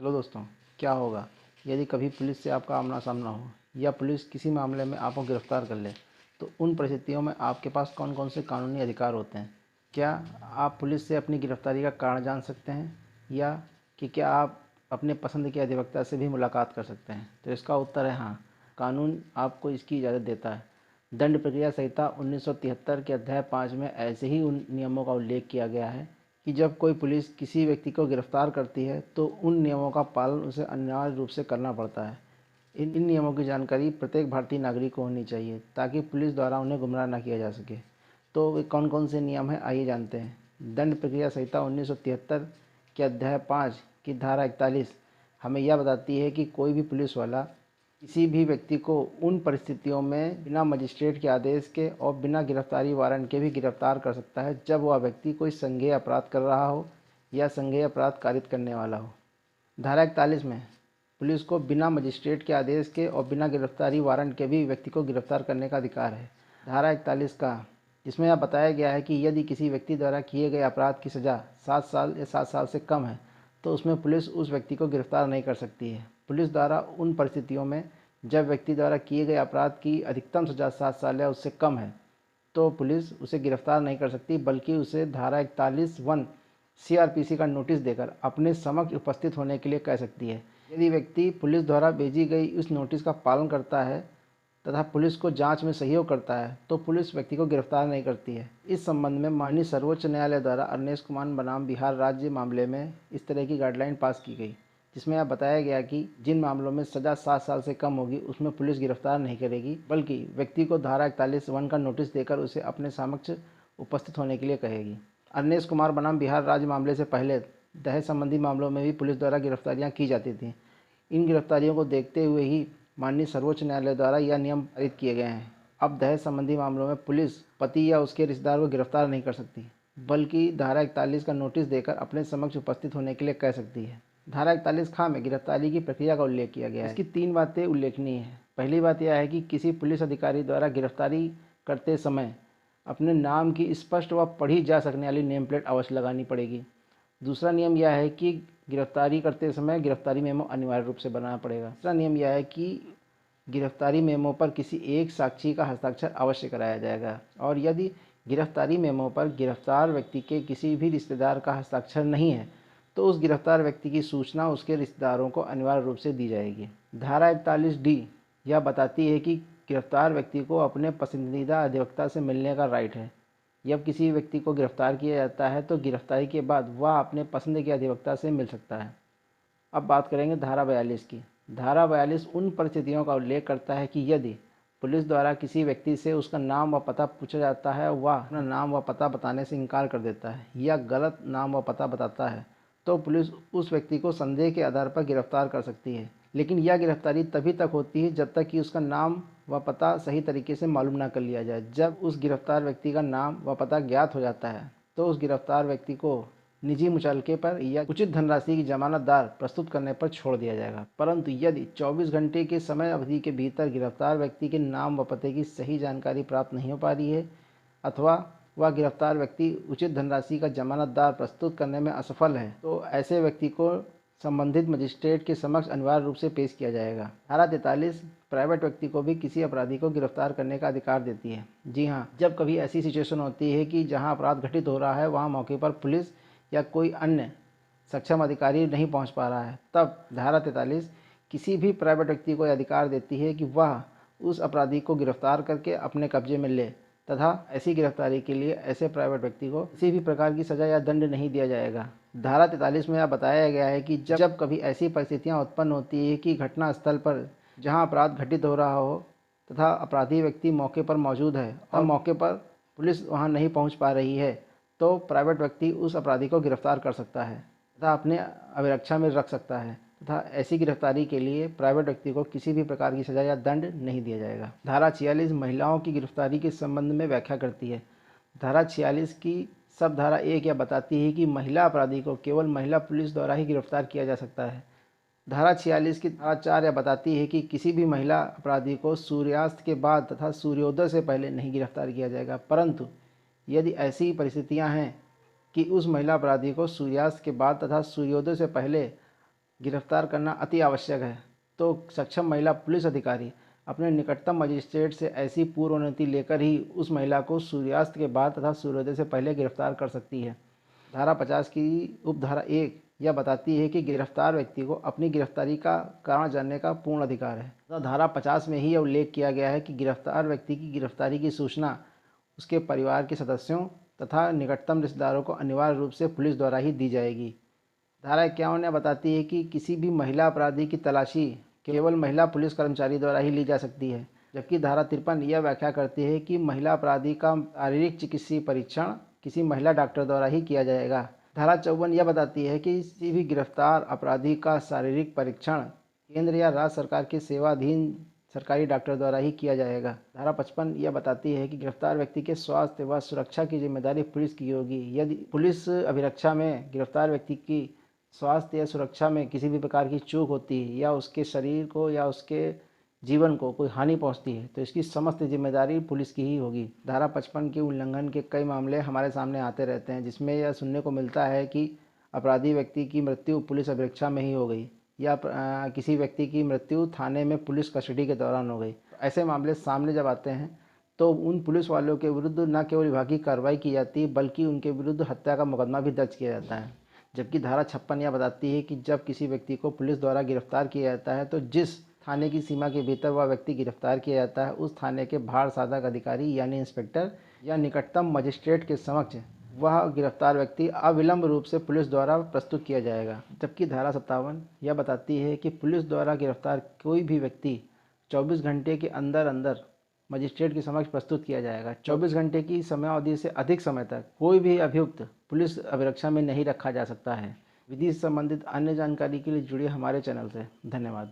Hello दोस्तों, क्या होगा यदि कभी पुलिस से आपका आमना सामना हो या पुलिस किसी मामले में आपको गिरफ्तार कर ले, तो उन परिस्थितियों में आपके पास कौन कौन से कानूनी अधिकार होते हैं। क्या आप पुलिस से अपनी गिरफ्तारी का कारण जान सकते हैं या क्या आप अपने पसंद के अधिवक्ता से भी मुलाकात कर सकते हैं। तो इसका उत्तर है हाँ, कानून आपको इसकी इजाज़त देता है। दंड प्रक्रिया संहिता 1973 के अध्याय 5 में ऐसे ही उन नियमों का उल्लेख किया गया है कि जब कोई पुलिस किसी व्यक्ति को गिरफ्तार करती है तो उन नियमों का पालन उसे अनिवार्य रूप से करना पड़ता है। इन नियमों की जानकारी प्रत्येक भारतीय नागरिक को होनी चाहिए ताकि पुलिस द्वारा उन्हें गुमराह न किया जा सके। तो वे कौन कौन से नियम हैं, आइए जानते हैं। दंड प्रक्रिया संहिता 1973 के अध्याय 5 की धारा 41 हमें यह बताती है कि कोई भी पुलिस वाला किसी भी व्यक्ति को उन परिस्थितियों में बिना मजिस्ट्रेट के आदेश के और बिना गिरफ्तारी वारंट के भी गिरफ्तार कर सकता है जब वह व्यक्ति कोई संज्ञेय अपराध कर रहा हो या संज्ञेय अपराध कारित करने वाला हो। धारा 41 में पुलिस को बिना मजिस्ट्रेट के आदेश के और बिना गिरफ्तारी वारंट के भी व्यक्ति को गिरफ्तार करने का अधिकार है। धारा 41 का जिसमें यह बताया गया है कि यदि किसी व्यक्ति द्वारा किए गए अपराध की सज़ा 7 साल या 7 साल से कम है तो उसमें पुलिस उस व्यक्ति को गिरफ्तार नहीं कर सकती है। पुलिस द्वारा उन परिस्थितियों में जब व्यक्ति द्वारा किए गए अपराध की अधिकतम सज़ा 7 साल या उससे कम है तो पुलिस उसे गिरफ्तार नहीं कर सकती, बल्कि उसे धारा 41(1) CRPC का नोटिस देकर अपने समक्ष उपस्थित होने के लिए कह सकती है। यदि व्यक्ति पुलिस द्वारा भेजी गई उस नोटिस का पालन करता है तथा पुलिस को जांच में सहयोग करता है तो पुलिस व्यक्ति को गिरफ्तार नहीं करती है। इस संबंध में माननीय सर्वोच्च न्यायालय द्वारा अरनेश कुमार बनाम बिहार राज्य मामले में इस तरह की गाइडलाइन पास की गई, जिसमें यह बताया गया कि जिन मामलों में सज़ा 7 साल से कम होगी उसमें पुलिस गिरफ्तार नहीं करेगी, बल्कि व्यक्ति को धारा 41(1) का नोटिस देकर उसे अपने समक्ष उपस्थित होने के लिए कहेगी। अरनेश कुमार बनाम बिहार राज्य मामले से पहले दहेज संबंधी मामलों में भी पुलिस द्वारा गिरफ्तारियां की जाती थीं। इन गिरफ्तारियों को देखते हुए ही माननीय सर्वोच्च न्यायालय द्वारा यह नियम पारित किए गए हैं। अब दहेज संबंधी मामलों में पुलिस पति या उसके रिश्तेदार को गिरफ्तार नहीं कर सकती, बल्कि धारा 41 का नोटिस देकर अपने समक्ष उपस्थित होने के लिए कह सकती है। धारा 41 खा में गिरफ्तारी की प्रक्रिया का उल्लेख किया गया है। इसकी 3 बातें उल्लेखनीय हैं। पहली बात यह है कि किसी पुलिस अधिकारी द्वारा गिरफ्तारी करते समय अपने नाम की स्पष्ट व पढ़ी जा सकने वाली नेम प्लेट अवश्य लगानी पड़ेगी। दूसरा नियम यह है कि गिरफ्तारी करते समय गिरफ्तारी मेमो अनिवार्य रूप से बनाना पड़ेगा। तीसरा नियम यह है कि गिरफ्तारी मेमो पर किसी एक साक्षी का हस्ताक्षर अवश्य कराया जाएगा, और यदि गिरफ्तारी मेमो पर गिरफ्तार व्यक्ति के किसी भी रिश्तेदार का हस्ताक्षर नहीं है तो उस गिरफ्तार व्यक्ति की सूचना उसके रिश्तेदारों को अनिवार्य रूप से दी जाएगी। धारा 41D यह बताती है कि गिरफ्तार व्यक्ति को अपने पसंदीदा अधिवक्ता से मिलने का राइट है। जब किसी व्यक्ति को गिरफ्तार किया जाता है तो गिरफ्तारी के बाद वह अपने पसंद के अधिवक्ता से मिल सकता है। अब बात करेंगे धारा 42 की। धारा 42 उन परिस्थितियों का उल्लेख करता है कि यदि पुलिस द्वारा किसी व्यक्ति से उसका नाम व पता पूछा जाता है, वह अपना नाम व पता बताने से इनकार कर देता है या गलत नाम व पता बताता है, तो पुलिस उस व्यक्ति को संदेह के आधार पर गिरफ्तार कर सकती है। लेकिन यह गिरफ्तारी तभी तक होती है जब तक कि उसका नाम व पता सही तरीके से मालूम न कर लिया जाए। जब उस गिरफ्तार व्यक्ति का नाम व पता ज्ञात हो जाता है तो उस गिरफ्तार व्यक्ति को निजी मुचलके पर या उचित धनराशि की जमानतदार प्रस्तुत करने पर छोड़ दिया जाएगा। परंतु यदि 24 घंटे के समय अवधि के भीतर गिरफ्तार व्यक्ति के नाम व पते की सही जानकारी प्राप्त नहीं हो पा रही है अथवा वह गिरफ्तार व्यक्ति उचित धनराशि का जमानतदार प्रस्तुत करने में असफल है तो ऐसे व्यक्ति को संबंधित मजिस्ट्रेट के समक्ष अनिवार्य रूप से पेश किया जाएगा। धारा 43 प्राइवेट व्यक्ति को भी किसी अपराधी को गिरफ्तार करने का अधिकार देती है। जी हाँ, जब कभी ऐसी सिचुएशन होती है कि जहां अपराध घटित हो रहा है वहां मौके पर पुलिस या कोई अन्य सक्षम अधिकारी नहीं पहुंच पा रहा है, तब धारा 43 किसी भी प्राइवेट व्यक्ति को अधिकार देती है कि वह उस अपराधी को गिरफ्तार करके अपने कब्जे में ले तथा ऐसी गिरफ्तारी के लिए ऐसे प्राइवेट व्यक्ति को किसी भी प्रकार की सज़ा या दंड नहीं दिया जाएगा। धारा 43 में यह बताया गया है कि जब कभी ऐसी परिस्थितियां उत्पन्न होती है कि घटना स्थल पर जहां अपराध घटित हो रहा हो तथा अपराधी व्यक्ति मौके पर मौजूद है और मौके पर पुलिस वहां नहीं पहुंच पा रही है, तो प्राइवेट व्यक्ति उस अपराधी को गिरफ्तार कर सकता है तथा अपने अभिरक्षा में रख सकता है तथा ऐसी गिरफ्तारी के लिए प्राइवेट व्यक्ति को किसी भी प्रकार की सज़ा या दंड नहीं दिया जाएगा। धारा 46 महिलाओं की गिरफ्तारी के संबंध में व्याख्या करती है। धारा 46 की सब धारा 1 यह बताती है कि महिला अपराधी को केवल महिला पुलिस द्वारा ही गिरफ्तार किया जा सकता है। धारा 46 की धारा 4 यह बताती है कि किसी भी महिला अपराधी को सूर्यास्त के बाद तथा सूर्योदय से पहले नहीं गिरफ्तार किया जाएगा, परंतु यदि ऐसी परिस्थितियां हैं कि उस महिला अपराधी को सूर्यास्त के बाद तथा सूर्योदय से पहले गिरफ्तार करना अति आवश्यक है, तो सक्षम महिला पुलिस अधिकारी अपने निकटतम मजिस्ट्रेट से ऐसी पूर्व अनुमति लेकर ही उस महिला को सूर्यास्त के बाद तथा सूर्योदय से पहले गिरफ्तार कर सकती है। धारा 50 की उपधारा 1 यह बताती है कि गिरफ्तार व्यक्ति को अपनी गिरफ्तारी का कारण जानने का पूर्ण अधिकार है। तो धारा 50 में ही यह उल्लेख किया गया है कि गिरफ्तार व्यक्ति की गिरफ्तारी की सूचना उसके परिवार के सदस्यों तथा निकटतम रिश्तेदारों को अनिवार्य रूप से पुलिस द्वारा ही दी जाएगी। धारा 51 यह बताती है कि किसी भी महिला अपराधी की तलाशी केवल महिला पुलिस कर्मचारी द्वारा ही ली जा सकती है, जबकि धारा 53 यह व्याख्या करती है कि महिला अपराधी का शारीरिक चिकित्सीय परीक्षण किसी महिला डॉक्टर द्वारा ही किया जाएगा। धारा 54 यह बताती है कि किसी भी गिरफ्तार अपराधी का शारीरिक परीक्षण केंद्र या राज्य सरकार के सेवाधीन सरकारी डॉक्टर द्वारा ही किया जाएगा। धारा 55 यह बताती है कि गिरफ्तार व्यक्ति के स्वास्थ्य व सुरक्षा की जिम्मेदारी पुलिस की होगी। यदि पुलिस अभिरक्षा में गिरफ्तार व्यक्ति की स्वास्थ्य या सुरक्षा में किसी भी प्रकार की चूक होती है या उसके शरीर को या उसके जीवन को कोई हानि पहुंचती है तो इसकी समस्त जिम्मेदारी पुलिस की ही होगी। धारा 55 के उल्लंघन के कई मामले हमारे सामने आते रहते हैं, जिसमें यह सुनने को मिलता है कि अपराधी व्यक्ति की मृत्यु पुलिस अभिरक्षा में ही हो गई या किसी व्यक्ति की मृत्यु थाने में पुलिस कस्टडी के दौरान हो गई। ऐसे मामले सामने जब आते हैं तो उन पुलिस वालों के विरुद्ध न केवल विभागीय कार्रवाई की जाती है बल्कि उनके विरुद्ध हत्या का मुकदमा भी दर्ज किया जाता है। जबकि धारा 56 यह बताती है कि जब किसी व्यक्ति को पुलिस द्वारा गिरफ्तार किया जाता है तो जिस थाने की सीमा के भीतर वह व्यक्ति गिरफ्तार किया जाता है उस थाने के भार साधक अधिकारी यानी इंस्पेक्टर या निकटतम मजिस्ट्रेट के समक्ष वह गिरफ्तार व्यक्ति अविलंब रूप से पुलिस द्वारा प्रस्तुत किया जाएगा। जबकि धारा 57 यह बताती है कि पुलिस द्वारा गिरफ्तार कोई भी व्यक्ति 24 घंटे के अंदर अंदर मजिस्ट्रेट के समक्ष प्रस्तुत किया जाएगा। 24 घंटे की समयावधि से अधिक समय तक कोई भी अभियुक्त पुलिस अभिरक्षा में नहीं रखा जा सकता है। विधि से संबंधित अन्य जानकारी के लिए जुड़िए हमारे चैनल से। धन्यवाद।